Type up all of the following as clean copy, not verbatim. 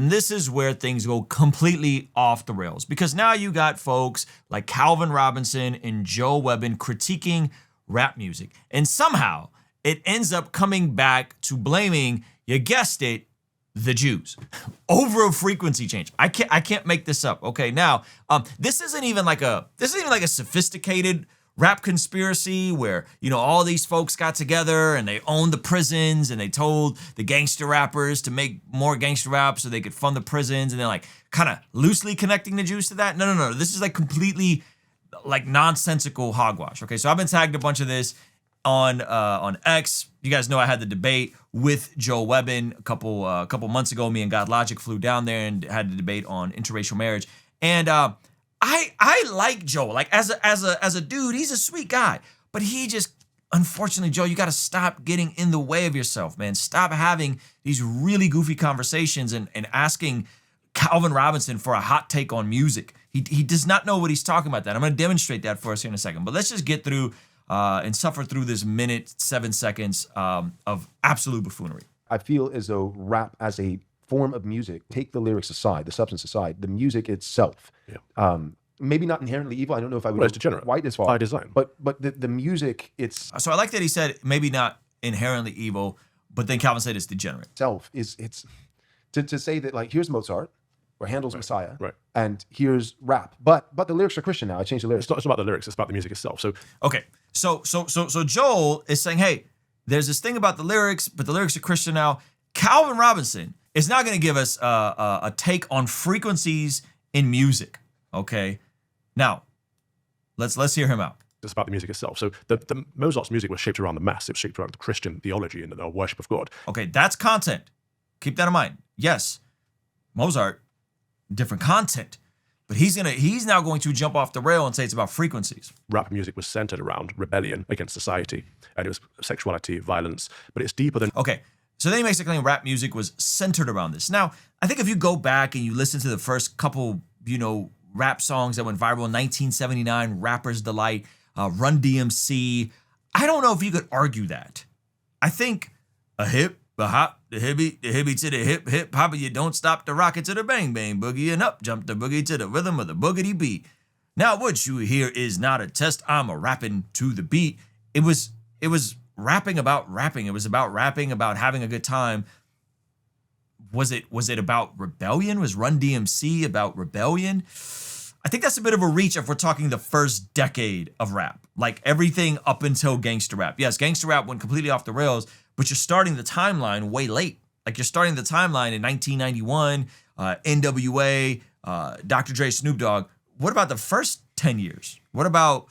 And this is where things go completely off the rails, because now you got folks like Calvin Robinson and Joe Webbon critiquing rap music. And somehow it ends up coming back to blaming, you guessed it, the Jews over a frequency change. I can't make this up. Okay, now this isn't even like a sophisticated rap conspiracy where, you know, all these folks got together and they owned the prisons and they told the gangster rappers to make more gangster rap so they could fund the prisons, and they're like kind of loosely connecting the Jews to that. No. This is like completely like nonsensical hogwash. Okay, so I've been tagged a bunch of this on X. You guys know I had the debate with Joe Webbon a couple months ago. Me and God Logic flew down there and had the debate on interracial marriage. And I like Joe. Like as a dude, he's a sweet guy. But he just, unfortunately, Joe, you got to stop getting in the way of yourself, man. Stop having these really goofy conversations and asking Calvin Robinson for a hot take on music. He does not know what he's talking about. That I'm going to demonstrate that for us here in a second. But let's just get through and suffer through this minute, 7 seconds of absolute buffoonery. I feel as though rap as a form of music, take the lyrics aside, the substance aside, the music itself, maybe not inherently evil. I don't know if I would. Well, it's degenerate. Quite as far. By design. But the music, it's. So I like that he said maybe not inherently evil, but then Calvin said it's degenerate. Itself is, it's to say that, like, here's Mozart or Handel's Messiah, right, and here's rap, but the lyrics are Christian now. I changed the lyrics. It's not about the lyrics, it's about the music itself. So okay, so Joel is saying, hey, there's this thing about the lyrics, but the lyrics are Christian now. Calvin Robinson is now going to give us a take on frequencies in music. Okay, now let's hear him out. It's about the music itself. So the Mozart's music was shaped around the mass. It was shaped around the Christian theology and the worship of God. Okay, that's content. Keep that in mind. Yes, Mozart, different content, but he's now going to jump off the rail and say it's about frequencies. Rap music was centered around rebellion against society, and it was sexuality, violence, but it's deeper than. Okay, so then he makes a claim rap music was centered around this. Now, I think if you go back and you listen to the first couple, rap songs that went viral in 1979, Rapper's Delight, Run DMC, I don't know if you could argue that. I think a hip, a hop, the hippie to the hip hop, you don't stop the rocket to the bang bang boogie, and up jump the boogie to the rhythm of the boogity beat. Now what you hear is not a test, I'm a rapping to the beat. It was rapping about rapping. It was about rapping about having a good time. Was it about rebellion? Was Run DMC about rebellion? I think that's a bit of a reach if we're talking the first decade of rap, like everything up until gangster rap. Yes, gangster rap went completely off the rails, but you're starting the timeline way late. Like you're starting the timeline in 1991, NWA, Dr. Dre, Snoop Dogg. What about the first 10 years? What about,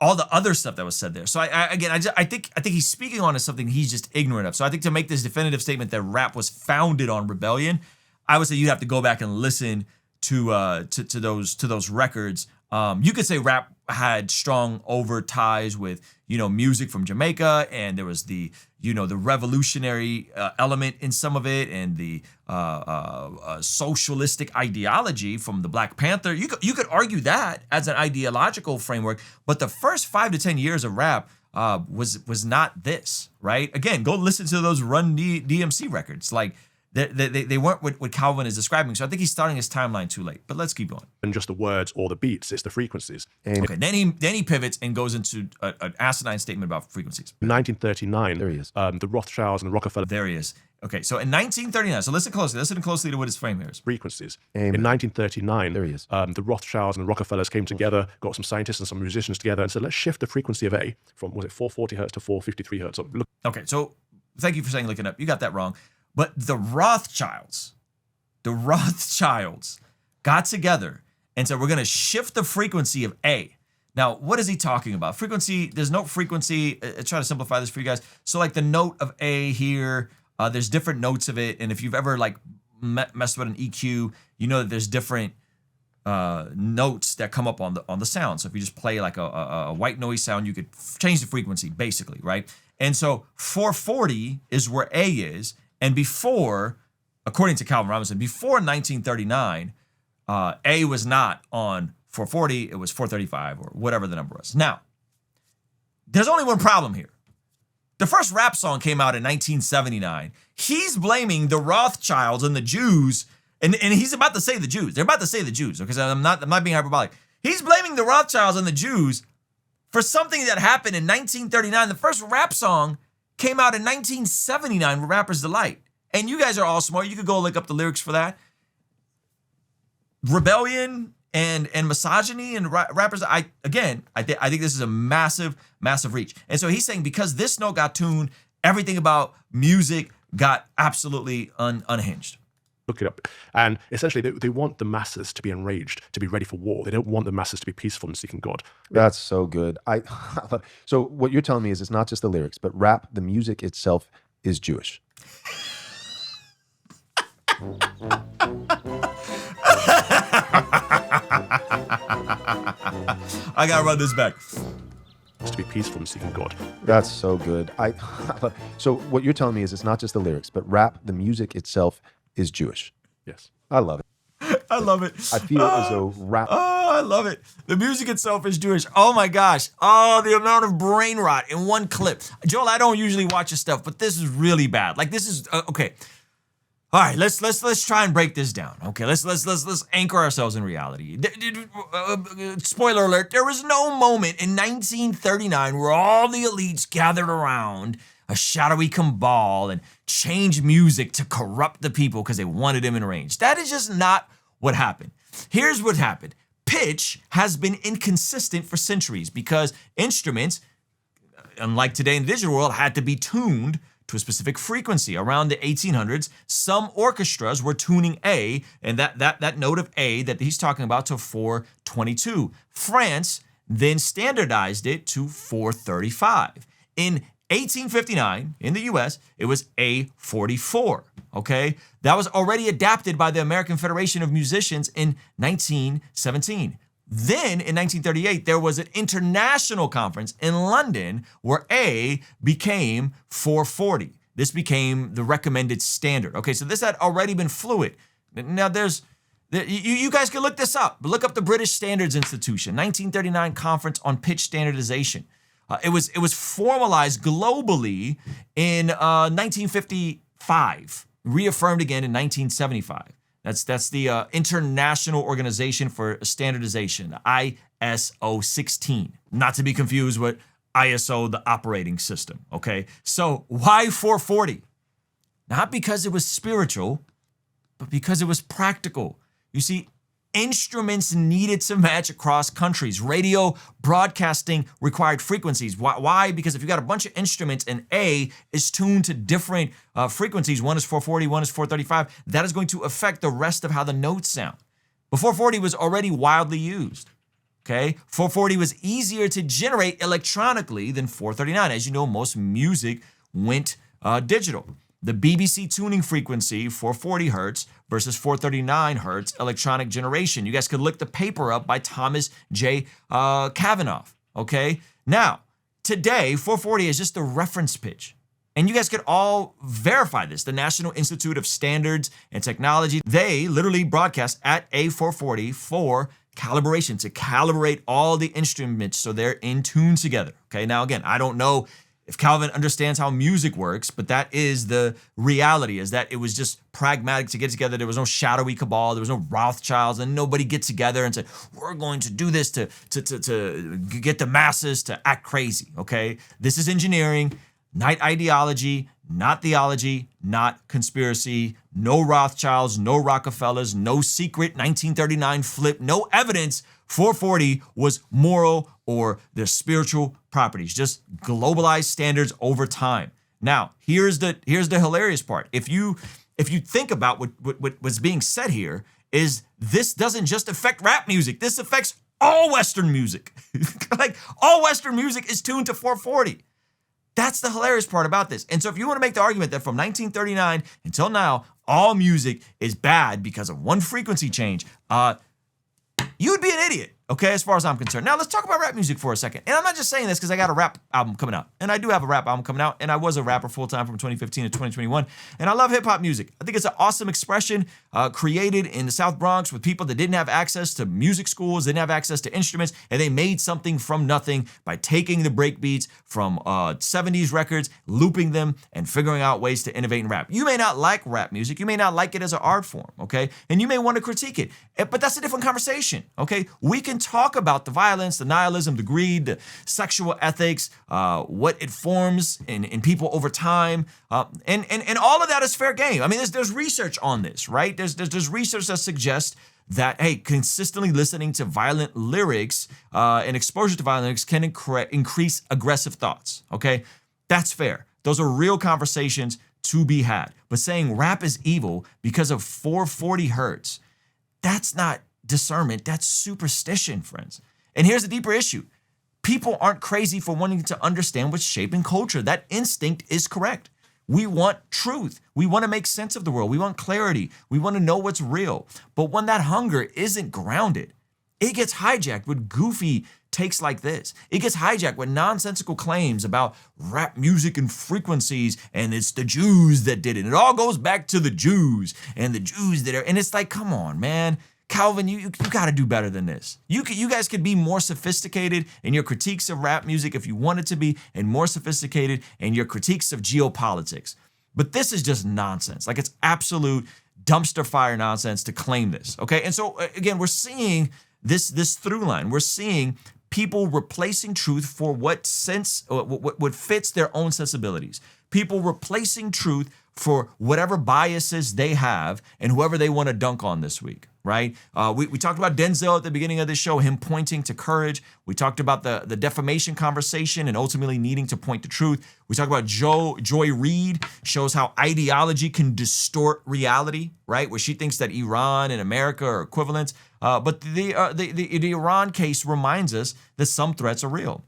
all the other stuff that was said there? So I think he's speaking on something he's just ignorant of. So I think to make this definitive statement that rap was founded on rebellion, I would say you'd have to go back and listen to those records. You could say rap had strong over ties with music from Jamaica, and there was the revolutionary element in some of it, and the socialistic ideology from the Black Panther. You could argue that as an ideological framework, but the first 5 to 10 years of rap was not this, right? Again, go listen to those Run DMC records. Like they weren't what Calvin is describing. So I think he's starting his timeline too late. But let's keep going. And just the words or the beats, it's the frequencies. Okay, then he pivots and goes into an asinine statement about frequencies. In 1939, there he is. The Rothschilds and the Rockefeller. There he is. Okay, so in 1939, so listen closely to what his frame here is. Frequencies. Amen. In 1939, there he is. The Rothschilds and the Rockefellers came together, got some scientists and some musicians together, and said, let's shift the frequency of A from, 440 hertz to 453 hertz. So okay, so thank you for saying looking up. You got that wrong. But the Rothschilds got together and said, we're going to shift the frequency of A. Now, what is he talking about? Frequency, there's no frequency. I try to simplify this for you guys. So like the note of A here, there's different notes of it. And if you've ever like messed with an EQ, you know that there's different notes that come up on the sound. So if you just play like a white noise sound, you could change the frequency basically, right? And so 440 is where A is. And before, according to Calvin Robinson, before 1939, A was not on 440, it was 435 or whatever the number was. Now, there's only one problem here. The first rap song came out in 1979. He's blaming the Rothschilds and the Jews, and he's about to say the Jews. They're about to say the Jews, because I'm not being hyperbolic. He's blaming the Rothschilds and the Jews for something that happened in 1939. The first rap song came out in 1979 with Rapper's Delight. And you guys are all smart. You could go look up the lyrics for that. Rebellion and misogyny and rappers. I think this is a massive reach. And so he's saying because this note got tuned, everything about music got absolutely unhinged. Look it up. And essentially, they want the masses to be enraged, to be ready for war. They don't want the masses to be peaceful and seeking God. That's so good. So what you're telling me is it's not just the lyrics, but rap, the music itself is Jewish. I gotta run this back. To be peaceful and seeking God. That's so good. So what you're telling me is it's not just the lyrics, but rap, the music itself is Jewish. Yes. I love it. I love it. I feel as though rap. Oh, I love it. The music itself is Jewish. Oh my gosh. Oh, the amount of brain rot in one clip. Joel, I don't usually watch your stuff, but this is really bad. Like this is okay. All right, let's try and break this down. Okay, let's anchor ourselves in reality. Spoiler alert: there was no moment in 1939 where all the elites gathered around a shadowy cabal and changed music to corrupt the people because they wanted him enraged. That is just not what happened. Here's what happened: pitch has been inconsistent for centuries because instruments, unlike today in the digital world, had to be tuned to a specific frequency. Around the 1800s, some orchestras were tuning A, and that note of A that he's talking about, to 422. France then standardized it to 435. In 1859, in the US, it was A44, okay? That was already adapted by the American Federation of Musicians in 1917. Then in 1938, there was an international conference in London where A became 440. This became the recommended standard. Okay, so this had already been fluid. Now you guys can look this up. Look up the British Standards Institution, 1939 Conference on Pitch Standardization. It was formalized globally in 1955, reaffirmed again in 1975. That's the International Organization for Standardization, ISO 16. Not to be confused with ISO, the operating system, okay? So why 440? Not because it was spiritual, but because it was practical. You see, instruments needed to match across countries. Radio broadcasting required frequencies. Why? Because if you got a bunch of instruments and A is tuned to different frequencies, one is 440, one is 435, that is going to affect the rest of how the notes sound. But 440 was already widely used. Okay, 440 was easier to generate electronically than 439. As you know, most music went digital. The BBC tuning frequency, 440 hertz versus 439 hertz electronic generation. You guys could look the paper up by Thomas J. Kavanaugh, okay? Now, today, 440 is just a reference pitch. And you guys could all verify this. The National Institute of Standards and Technology, they literally broadcast at A440 for calibration, to calibrate all the instruments so they're in tune together, okay? Now, again, I don't know if Calvin understands how music works, but that is the reality, is that it was just pragmatic to get together. There was no shadowy cabal. There was no Rothschilds, and nobody get together and said, we're going to do this to get the masses to act crazy, okay? This is engineering, not ideology, not theology, not conspiracy, no Rothschilds, no Rockefellers, no secret 1939 flip, no evidence 440 was moral or their spiritual properties, just globalized standards over time. Now, here's the hilarious part. If you think about what was being said here, is this doesn't just affect rap music. This affects all Western music. Like, all Western music is tuned to 440. That's the hilarious part about this. And so if you want to make the argument that from 1939 until now, all music is bad because of one frequency change, you would be an idiot, okay, as far as I'm concerned. Now, let's talk about rap music for a second. And I'm not just saying this because I got a rap album coming out. And I do have a rap album coming out. And I was a rapper full-time from 2015 to 2021. And I love hip-hop music. I think it's an awesome expression created in the South Bronx with people that didn't have access to music schools, didn't have access to instruments, and they made something from nothing by taking the break beats from 70s records, looping them, and figuring out ways to innovate in rap. You may not like rap music. You may not like it as an art form, okay? And you may want to critique it, but that's a different conversation, okay? We can talk about the violence, the nihilism, the greed, the sexual ethics, what it forms in people over time, and all of that is fair game. I mean, there's research on this, right? There's research that suggests that, hey, consistently listening to violent lyrics and exposure to violent lyrics can increase aggressive thoughts, okay? That's fair. Those are real conversations to be had. But saying rap is evil because of 440 hertz, that's not discernment, that's superstition, friends. And here's the deeper issue. People aren't crazy for wanting to understand what's shaping culture. That instinct is correct. We want truth. We want to make sense of the world. We want clarity. We want to know what's real. But when that hunger isn't grounded, it gets hijacked with goofy takes like this. It gets hijacked with nonsensical claims about rap music and frequencies, and it's the Jews that did it. It all goes back to the Jews and the Jews that are, and it's like, come on, man. Calvin, you got to do better than this. You guys could be more sophisticated in your critiques of rap music if you wanted to be, and more sophisticated in your critiques of geopolitics. But this is just nonsense. Like, it's absolute dumpster fire nonsense to claim this, okay? And so, again, we're seeing this through line. We're seeing people replacing truth for what fits their own sensibilities. People replacing truth for whatever biases they have and whoever they want to dunk on this week, right? We talked about Denzel at the beginning of this show, him pointing to courage. We talked about the defamation conversation and ultimately needing to point to truth. We talked about Joy Reid shows how ideology can distort reality, right? Where she thinks that Iran and America are equivalents. But the Iran case reminds us that some threats are real.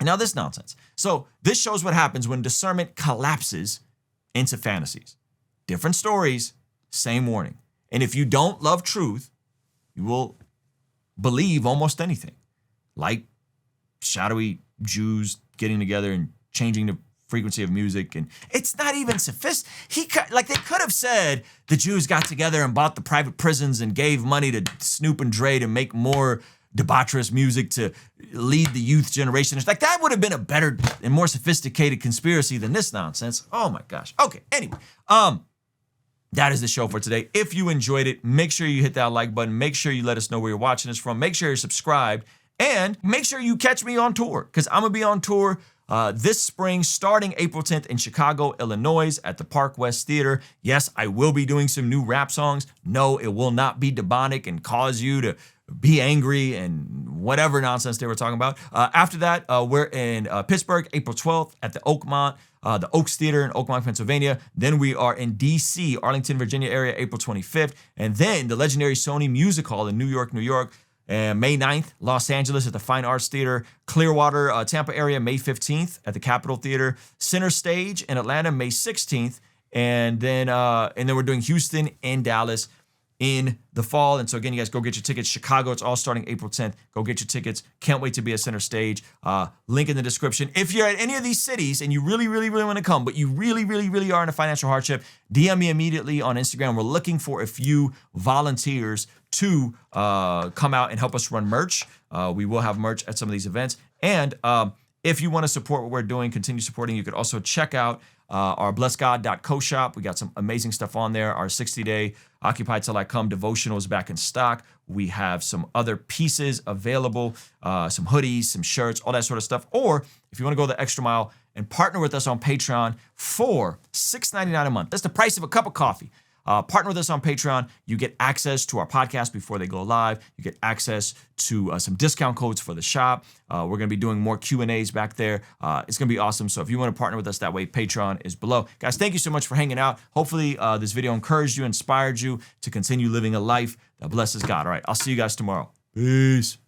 Now this nonsense. So this shows what happens when discernment collapses into fantasies. Different stories, same warning. And if you don't love truth, you will believe almost anything. Like shadowy Jews getting together and changing the frequency of music. And it's not even sophisticated. Like, they could have said the Jews got together and bought the private prisons and gave money to Snoop and Dre to make more debaucherous music to lead the youth generation. It's like, that would have been a better and more sophisticated conspiracy than this nonsense. Oh my gosh. Okay, anyway, that is the show for today. If you enjoyed it, make sure you hit that like button. Make sure you let us know where you're watching us from. Make sure you're subscribed. And make sure you catch me on tour, because I'm going to be on tour this spring, starting April 10th in Chicago, Illinois, at the Park West Theater. Yes, I will be doing some new rap songs. No, it will not be demonic and cause you to be angry and whatever nonsense they were talking about. After that, we're in Pittsburgh, April 12th at the Oakmont, the Oaks Theater in Oakmont, Pennsylvania. Then we are in D.C., Arlington, Virginia area, April 25th. And then the legendary Sony Music Hall in New York, New York. And May 9th, Los Angeles at the Fine Arts Theater. Clearwater, Tampa area, May 15th at the Capitol Theater. Center Stage in Atlanta, May 16th. And then we're doing Houston and Dallas in the fall. And so again, you guys go get your tickets. Chicago, it's all starting April 10th. Go get your tickets. Can't wait to be at Center Stage. Link in the description. If you're at any of these cities and you really, really, really want to come, but you really, really, really are in a financial hardship, DM me immediately on Instagram. We're looking for a few volunteers to come out and help us run merch. We will have merch at some of these events. And if you want to support what we're doing, continue supporting, you could also check out our blessgod.co shop. We got some amazing stuff on there. Our 60-day Occupy Till I Come devotional is back in stock. We have some other pieces available, some hoodies, some shirts, all that sort of stuff. Or if you want to go the extra mile and partner with us on Patreon for $6.99 a month, that's the price of a cup of coffee. Partner with us on Patreon. You get access to our podcast before they go live. You get access to some discount codes for the shop. We're going to be doing more Q&As back there. It's going to be awesome. So if you want to partner with us that way, Patreon is below. Guys, thank you so much for hanging out. Hopefully this video encouraged you, inspired you to continue living a life that blesses God. All right, I'll see you guys tomorrow. Peace.